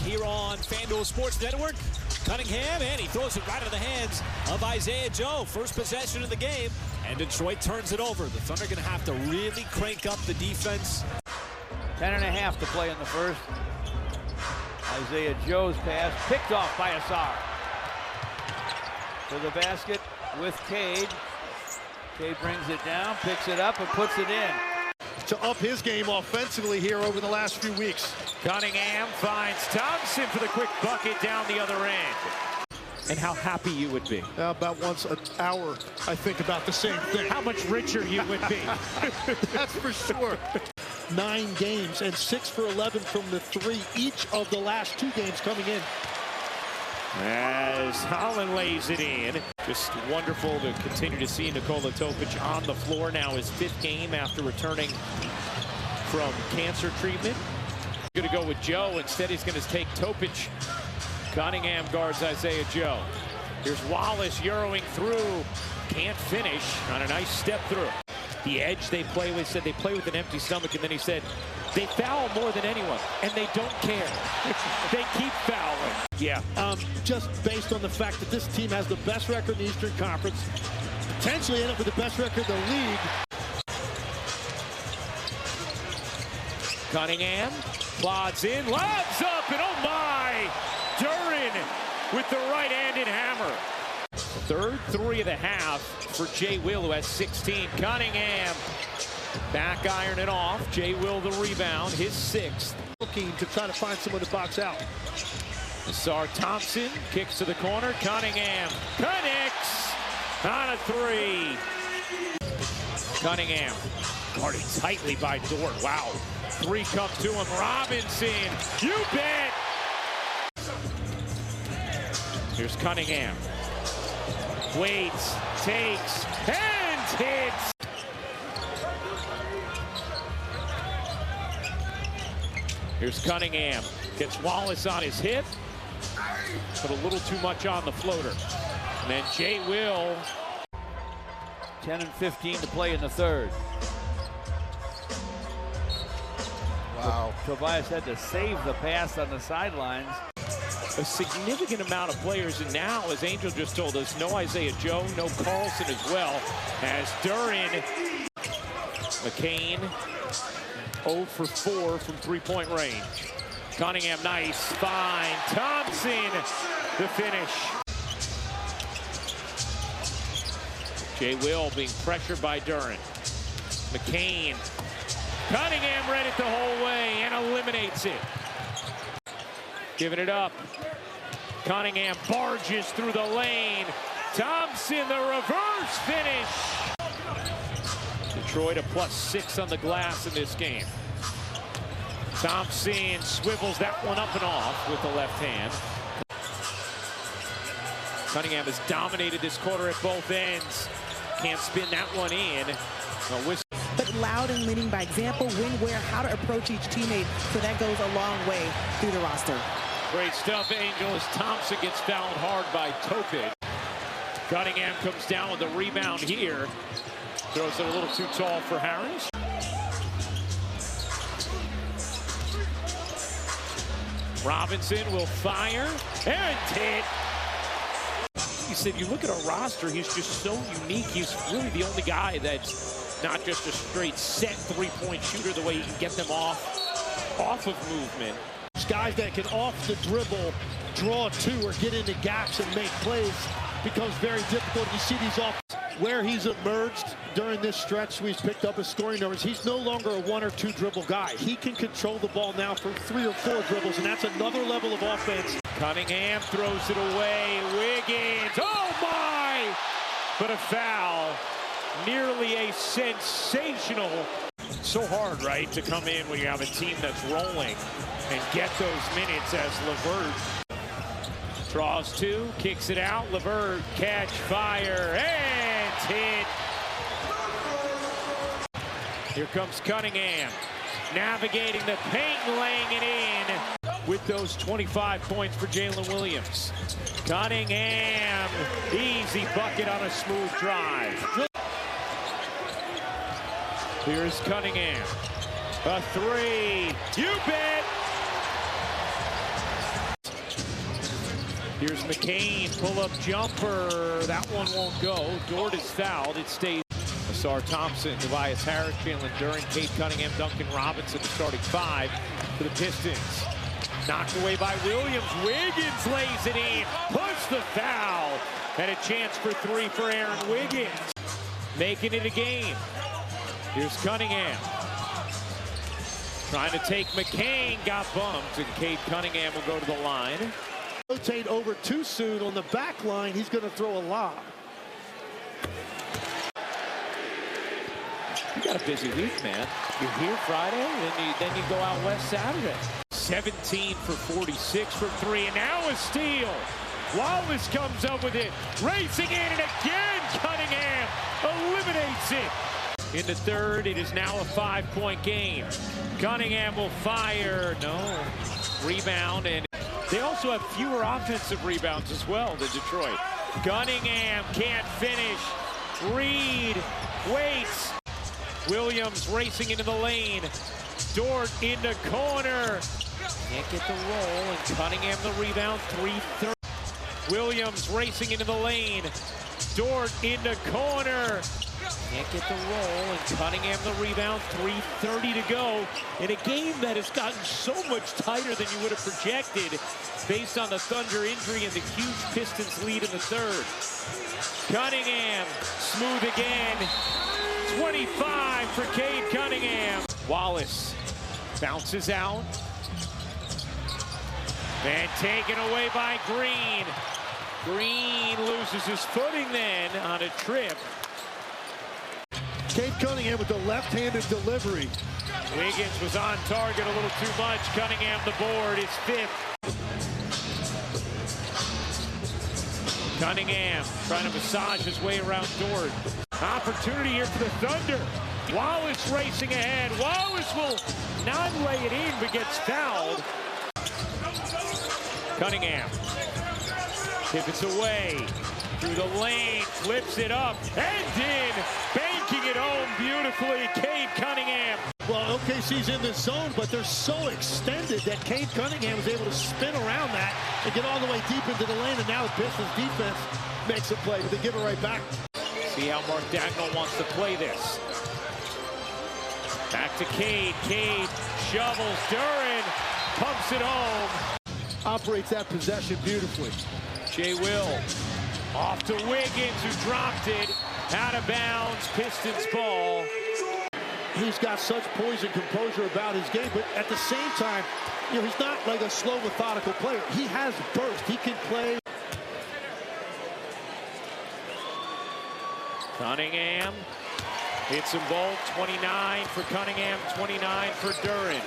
here on FanDuel Sports Network. Cunningham, and he throws it right into the hands of Isaiah Joe. First possession of the game, and Detroit turns it over. The Thunder going to have to really crank up the defense. 10.5 to play in the first. Isaiah Joe's pass picked off by Asar. To the basket with Cade. Cade brings it down, picks it up, and puts it in. To up his game offensively here over the last few weeks. Cunningham finds Thompson for the quick bucket down the other end. And how happy you would be. About once an hour, I think about the same thing. How much richer you would be. That's for sure. 9 games and 6 for 11 from the 3 each of the last 2 games coming in. As Holland lays it in. Just wonderful to continue to see Nikola Topic on the floor now, his 5th game after returning from cancer treatment. Going to go with Joe. Instead, he's going to take Topic. Cunningham guards Isaiah Joe. Here's Wallace Euroing through. Can't finish on a nice step through. The edge they play with, said they play with an empty stomach, and then he said they foul more than anyone, and they don't care. They keep fouling. Yeah. Just based on the fact that this team has the best record in the Eastern Conference, potentially end up with the best record in the league. Cunningham plods in, lobs up, and oh my! Duren with the right-handed hammer. Third 3 of the half for J. Will, who has 16. Cunningham back iron it off. J. Will the rebound, his 6th. Looking to try to find someone to box out. Thompson kicks to the corner. Cunningham connects on a 3. Cunningham guarded tightly by Duren. Wow. 3 comes to him. Robinson, you bet. Here's Cunningham. Waits, takes, and hits. Here's Cunningham. Gets Wallace on his hip. Put a little too much on the floater. And then J. Will. 10 and 15 to play in the third. Wow. Tobias had to save the pass on the sidelines. A significant amount of players, and now, as Angel just told us, no Isaiah Joe, no Carlson as well, as Duren. McCain 0 for 4 from 3-point range. Cunningham, nice, fine. Thompson, the finish. J. Will being pressured by Duren. McCain. Cunningham read it the whole way and eliminates it. Giving it up. Cunningham barges through the lane. Thompson, the reverse finish. Detroit a +6 on the glass in this game. Thompson swivels that one up and off with the left hand. Cunningham has dominated this quarter at both ends. Can't spin that one in. But loud and leading by example, when, where, how to approach each teammate. So that goes a long way through the roster. Great stuff, Angel, as Thompson gets fouled hard by Topic. Cunningham comes down with the rebound here. Throws it a little too tall for Harris. Robinson will fire and hit. He said, you look at our roster, he's just so unique. He's really the only guy that's not just a straight set 3-point shooter, the way he can get them off of movement. Guys that can off the dribble, draw 2 or get into gaps and make plays becomes very difficult. You see these off where he's emerged during this stretch. We've picked up his scoring numbers. He's no longer a 1 or 2 dribble guy. He can control the ball now for 3 or 4 dribbles, and that's another level of offense. Cunningham throws it away. Wiggins, oh my! But a foul. Nearly a sensational. So hard, right, to come in when you have a team that's rolling and get those minutes as LeVert draws 2, kicks it out. LeVert, catch, fire, and hit. Here comes Cunningham, navigating the paint and laying it in with those 25 points for Jalen Williams. Cunningham, easy bucket on a smooth drive. Here's Cunningham, a 3, you bet. Here's McCain, pull-up jumper. That one won't go. Dort is fouled. It stays. Thompson, Tobias Harris, Jalen Duren, Cade Cunningham, Duncan Robinson, the starting five for the Pistons. Knocked away by Williams. Wiggins lays it in. Push the foul. And a chance for three for Aaron Wiggins. Making it a game. Here's Cunningham. Trying to take McCain. Got bumped. And Cade Cunningham will go to the line. Rotate over too soon on the back line. He's going to throw a lob. You got a busy week, man. You're here Friday, then you go out west Saturday. 17 for 46 from three, and now a steal. Wallace comes up with it, racing in, and again Cunningham eliminates it. In the third, it is now a 5-point game. Cunningham will fire. No. Rebound, and they also have fewer offensive rebounds as well than Detroit. Cunningham can't finish. Reed waits. Williams racing into the lane. Dort in the corner. Can't get the roll, and Cunningham the rebound. 3-30. Williams racing into the lane. Dort in the corner. Can't get the roll, and Cunningham the rebound. 3:30 to go in a game that has gotten so much tighter than you would have projected based on the Thunder injury and the huge Pistons lead in the third. Cunningham, smooth again. 25 for Cade Cunningham. Wallace bounces out. And taken away by Green. Green loses his footing then on a trip. Cade Cunningham with the left-handed delivery. Wiggins was on target a little too much. Cunningham the board is fifth. Cunningham trying to massage his way around Dort. Opportunity here for the Thunder. Wallace racing ahead. Wallace will not lay it in, but gets fouled. Cunningham pivots away through the lane, flips it up, and in, banking it home beautifully, Cade Cunningham. Well, OKC's in this zone, but they're so extended that Cade Cunningham was able to spin around that and get all the way deep into the lane, and now the Pistons defense makes a play, but they give it right back. See how Mark Dagnall wants to play this. Back to Cade. Cade shovels. Duren pumps it home. Operates that possession beautifully. Jay Will off to Wiggins, who dropped it. Out of bounds. Pistons ball. He's got such poise and composure about his game, but at the same time, you know, he's not like a slow, methodical player. He has burst. He can play. Cunningham hits them both. 29 for Cunningham, 29 for Duren.